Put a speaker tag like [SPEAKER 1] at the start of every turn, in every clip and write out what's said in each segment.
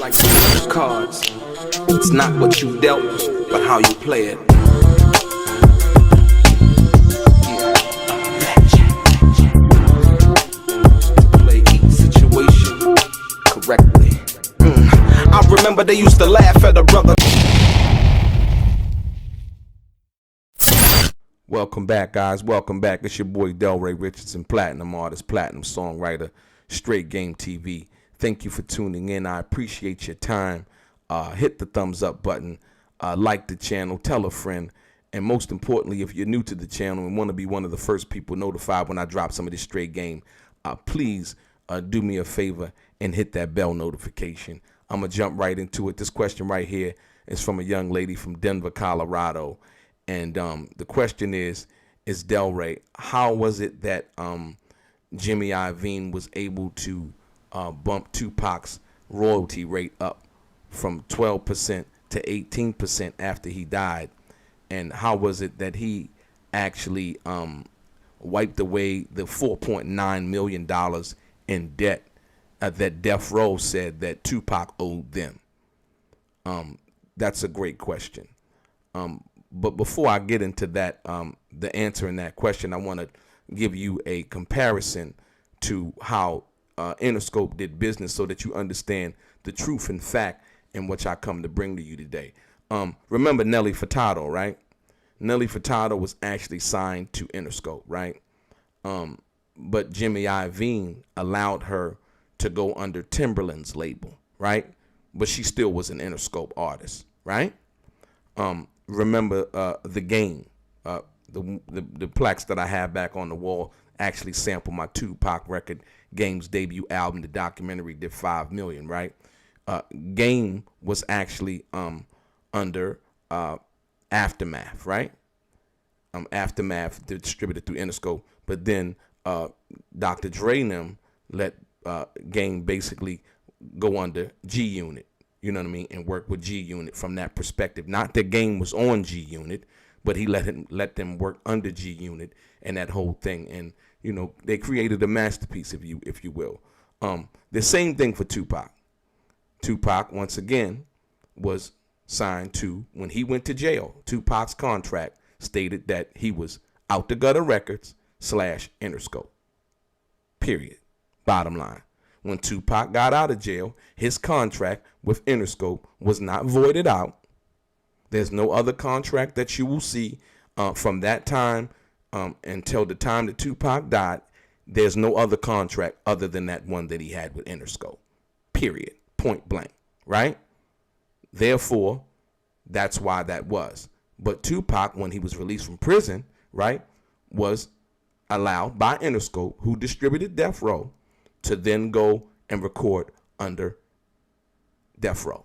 [SPEAKER 1] like cards. It's not what you dealt, but how you play it. Play each situation correctly. I remember they used to laugh at a brother.
[SPEAKER 2] Welcome back, guys. Welcome back. It's your boy DELRAY, Richardson, platinum artist, platinum songwriter, Straight Game TV. Thank you for tuning in. I appreciate your time. Hit the thumbs up button, like the channel, tell a friend, and most importantly, if you're new to the channel and want to be one of the first people notified when I drop some of this straight game, please do me a favor and hit that bell notification. I'm going to jump right into it. This question right here is from a young lady from Denver, Colorado. And the question is DELRAY, how was it that Jimmy Iovine was able to bump Tupac's royalty rate up from 12% to 18% after he died? And how was it that he actually wiped away the $4.9 million in debt that Death Row said that Tupac owed them? That's a great question. But before I get into that, the answer in that question, I want to give you a comparison to how Interscope did business so that you understand the truth and fact in which I come to bring to you today. Remember Nelly Furtado, right? Nelly Furtado was actually signed to Interscope, right? But Jimmy Iovine allowed her to go under Timberland's label, right? But she still was an Interscope artist, right? Remember The Game, the plaques that I have back on the wall actually sample my Tupac record. Game's debut album, the documentary, did 5 million, right? Game was actually under Aftermath, right? Aftermath distributed through Interscope, but then Dr. Dre and them let Game basically go under G Unit. You know what I mean? And work with G Unit from that perspective. Not that Game was on G Unit, but he let them work under G Unit and that whole thing. And you know, they created a masterpiece, if you will. The same thing for Tupac. Tupac, once again, was signed to, when he went to jail, Tupac's contract stated that he was Out the Gutter Records / Interscope. Period. Bottom line. When Tupac got out of jail, his contract with Interscope was not voided out. There's no other contract that you will see from that time until the time that Tupac died. There's no other contract other than that one that he had with Interscope. Period. Point blank. Right? Therefore, that's why that was. But Tupac, when he was released from prison, right, was allowed by Interscope, who distributed Death Row, to then go and record under Death Row.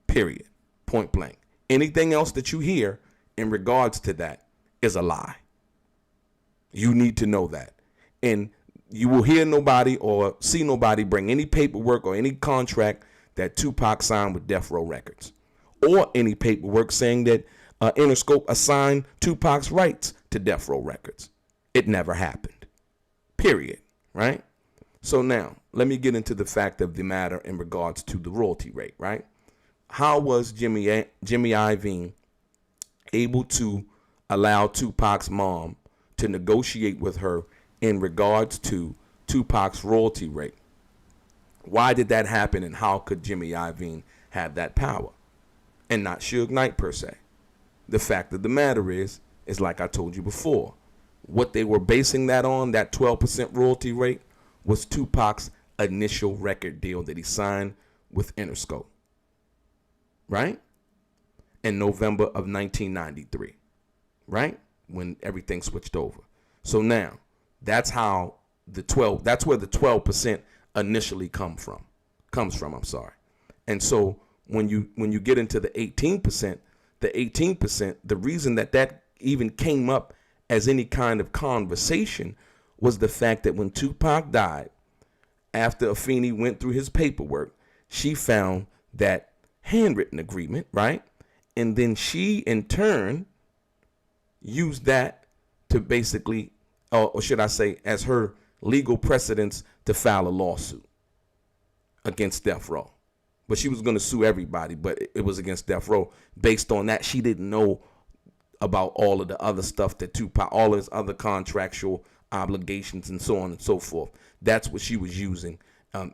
[SPEAKER 2] Period. Point blank. Anything else that you hear in regards to that is a lie. You need to know that. And you will hear nobody or see nobody bring any paperwork or any contract that Tupac signed with Death Row Records, or any paperwork saying that Interscope assigned Tupac's rights to Death Row Records. It never happened. Period. Right? So now, let me get into the fact of the matter in regards to the royalty rate, right? How was Jimmy Iovine able to allow Tupac's mom to negotiate with her in regards to Tupac's royalty rate? Why did that happen, and how could Jimmy Iovine have that power and not Suge Knight per se? The fact of the matter is like I told you before, what they were basing that on, that 12% royalty rate, was Tupac's initial record deal that he signed with Interscope, right? In November of 1993, right? When everything switched over. So now, that's where the 12% initially comes from, And so when you get into the 18%, the reason that even came up as any kind of conversation was the fact that when Tupac died, after Afeni went through his paperwork, she found that handwritten agreement, right? And then she, in turn, used that to basically, or should I say, as her legal precedence to file a lawsuit against Death Row. but she was going to sue everybody, but it was against Death Row. Based on that, she didn't know about all of the other stuff that Tupac, all his other contractual obligations and so on and so forth. That's what she was using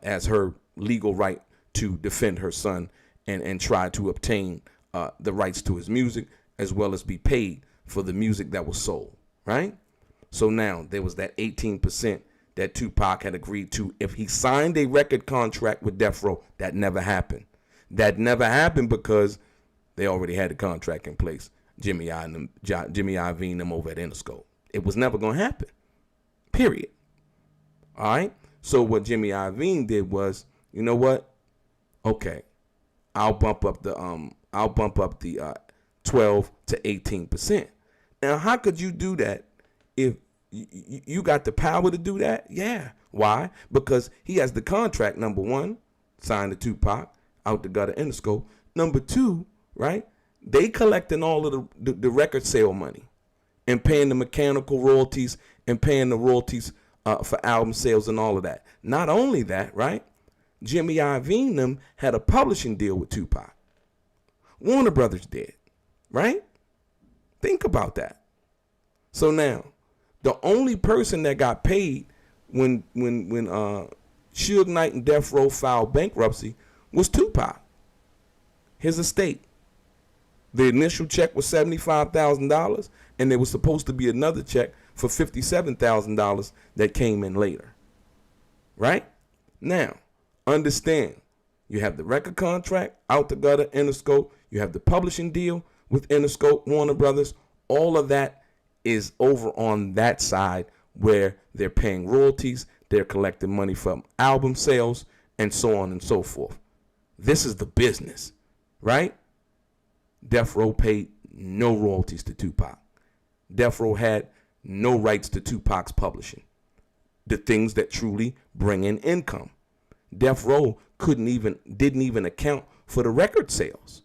[SPEAKER 2] as her legal right to defend her son and try to obtain the rights to his music, as well as be paid for the music that was sold, right? So now there was that 18% that Tupac had agreed to if he signed a record contract with Death Row. That never happened. That never happened because they already had the contract in place. Jimmy Iovine them over at Interscope. It was never going to happen. Period. All right. So what Jimmy Iovine did was, you know what? Okay, I'll bump up the 12 to 18%. Now, how could you do that if you got the power to do that? Yeah. Why? Because he has the contract, number one, signed to Tupac, out the gutter Interscope. Number two, right? They collecting all of the record sale money and paying the mechanical royalties and paying the royalties for album sales and all of that. Not only that, right? Jimmy Iovine them had a publishing deal with Tupac. Warner Brothers did, right? Think about that. So now, the only person that got paid when Suge Knight and Death Row filed bankruptcy was Tupac, his estate. The initial check was $75,000, and there was supposed to be another check for $57,000 that came in later. Right? Now, understand, you have the record contract, out the gutter, Interscope. You have the publishing deal with Interscope, Warner Brothers. All of that is over on that side where they're paying royalties, they're collecting money from album sales, and so on and so forth. This is the business, right? Death Row paid no royalties to Tupac. Death Row had no rights to Tupac's publishing, the things that truly bring in income. Death Row didn't even account for the record sales.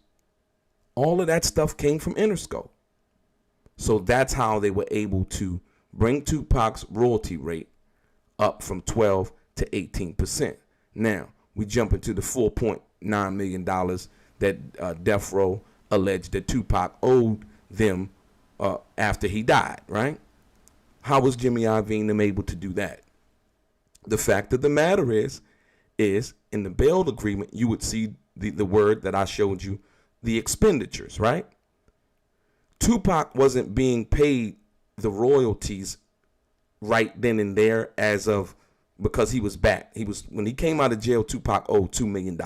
[SPEAKER 2] All of that stuff came from Interscope. So that's how they were able to bring Tupac's royalty rate up from 12 to 18%. Now, we jump into the $4.9 million that Death Row alleged that Tupac owed them after he died, right? How was Jimmy Iovine able to do that? The fact of the matter is in the bail agreement, you would see the word that I showed you, the expenditures, right? Tupac wasn't being paid the royalties right then and there because he was back. When he came out of jail, Tupac owed $2 million.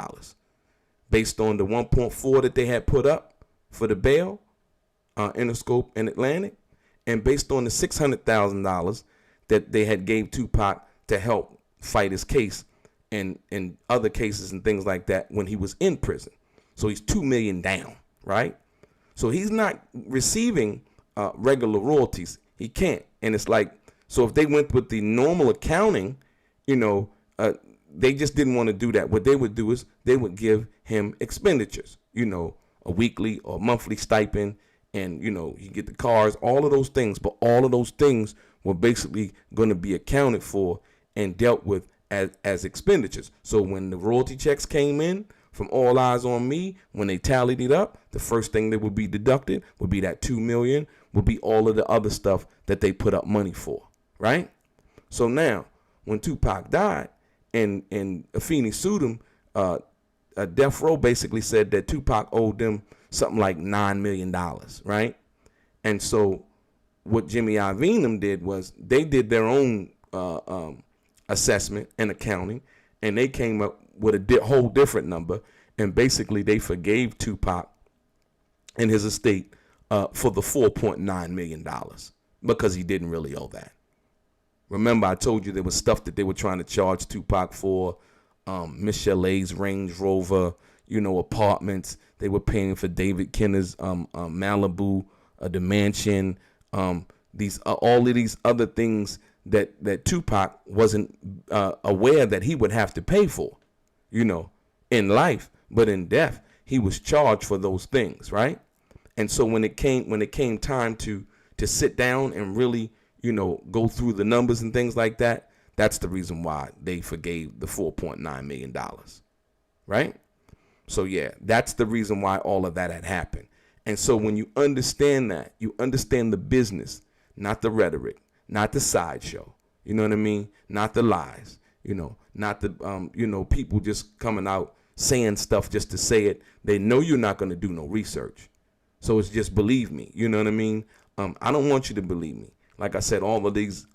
[SPEAKER 2] Based on the 1.4 that they had put up for the bail, Interscope and Atlantic, and based on the $600,000 that they had gave Tupac to help fight his case and other cases and things like that when he was in prison. So he's $2 million down, right? So he's not receiving regular royalties. He can't. And it's like, so if they went with the normal accounting, they just didn't want to do that. What they would do is they would give him expenditures, a weekly or monthly stipend, and, you get the cars, all of those things. But all of those things were basically going to be accounted for and dealt with as expenditures. So when the royalty checks came in from All Eyes on Me, when they tallied it up, the first thing that would be deducted would be that $2 million, would be all of the other stuff that they put up money for, right? So now, when Tupac died and Afeni sued him, Death Row basically said that Tupac owed them something like $9 million, right? And so what Jimmy Iovine did was they did their own assessment and accounting, and they came up with a whole different number, and basically they forgave Tupac and his estate for the $4.9 million because he didn't really owe that. Remember, I told you there was stuff that they were trying to charge Tupac for, Miss Chalet's Range Rover, apartments. They were paying for David Kenner's Malibu, the mansion, all of these other things that Tupac wasn't aware that he would have to pay for, in life. But in death, he was charged for those things, right? And so when it came time to sit down and really, go through the numbers and things like that, that's the reason why they forgave the $4.9 million, right? So yeah, that's the reason why all of that had happened. And so when you understand that, you understand the business, not the rhetoric, not the sideshow. You know what I mean? Not the lies. Not the people just coming out saying stuff just to say it. They know you're not going to do no research. So it's just believe me. You know what I mean? I don't want you to believe me. Like I said, all of these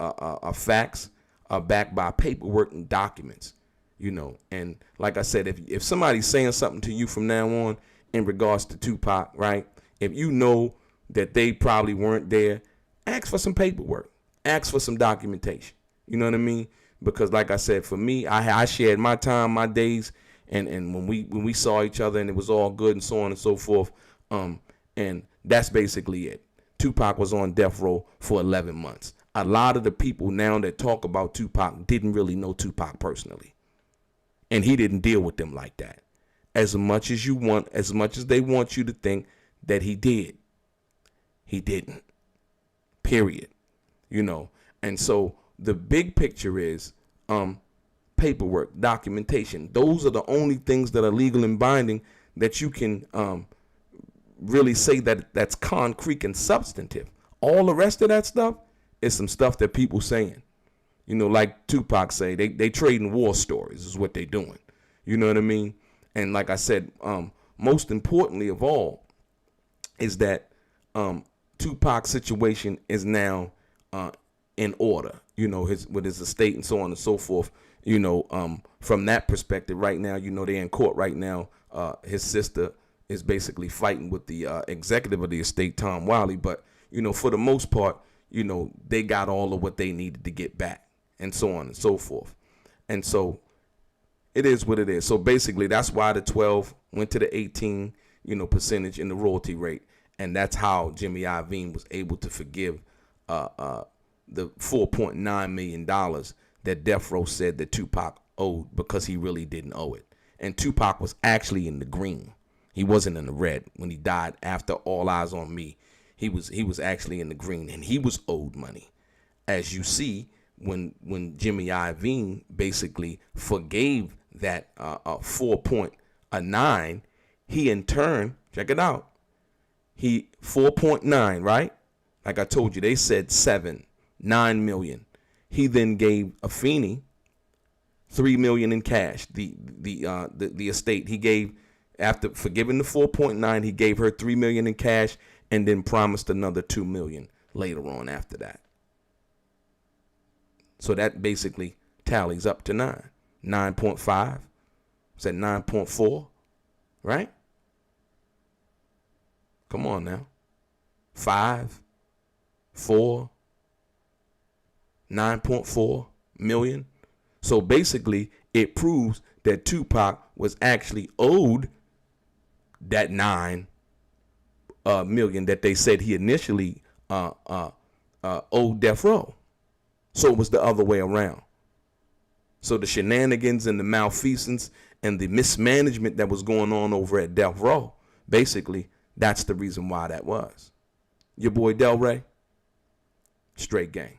[SPEAKER 2] facts are backed by paperwork and documents. And like I said, if somebody's saying something to you from now on in regards to Tupac, right? If you know that they probably weren't there, ask for some paperwork, ask for some documentation. You know what I mean? Because like I said, for me, I shared my time, my days, and when we saw each other and it was all good and so on and so forth. And that's basically it. Tupac was on death row for 11 months. A lot of the people now that talk about Tupac didn't really know Tupac personally. And he didn't deal with them like that. As much as they want you to think that he did. He didn't. Period. And so the big picture is paperwork, documentation. Those are the only things that are legal and binding that you can really say that's concrete and substantive. All the rest of that stuff is some stuff that people saying. Like Tupac say, they trading war stories is what they doing. You know what I mean? And like I said, most importantly of all is that Tupac's situation is now in order, with his estate and so on and so forth. From that perspective right now, they're in court right now. His sister is basically fighting with the executive of the estate, Tom Wiley. But, for the most part, they got all of what they needed to get back and so on and so forth. And so it is what it is. So basically, that's why the 12 went to the 18, percentage in the royalty rate. And that's how Jimmy Iovine was able to forgive the $4.9 million that Death Row said that Tupac owed, because he really didn't owe it. And Tupac was actually in the green. He wasn't in the red when he died. After All Eyes on Me, he was actually in the green, and he was owed money. As you see, when Jimmy Iovine basically forgave that 4.9, he in turn, check it out, he 4.9, right? Like I told you, they said 9 million. He then gave Afeni $3 million in cash. The estate, he gave, after forgiving the 4.9, he gave her $3 million in cash and then promised another $2 million later on after that. So that basically tallies up to 9.5. Is that 9.4? Right? Come on now. 5, 4, 9.4 million. So basically, it proves that Tupac was actually owed that 9 million that they said he initially owed Death Row. So it was the other way around. So the shenanigans and the malfeasance and the mismanagement that was going on over at Death Row, basically, that's the reason why that was. Your boy DELRAY, straight gang.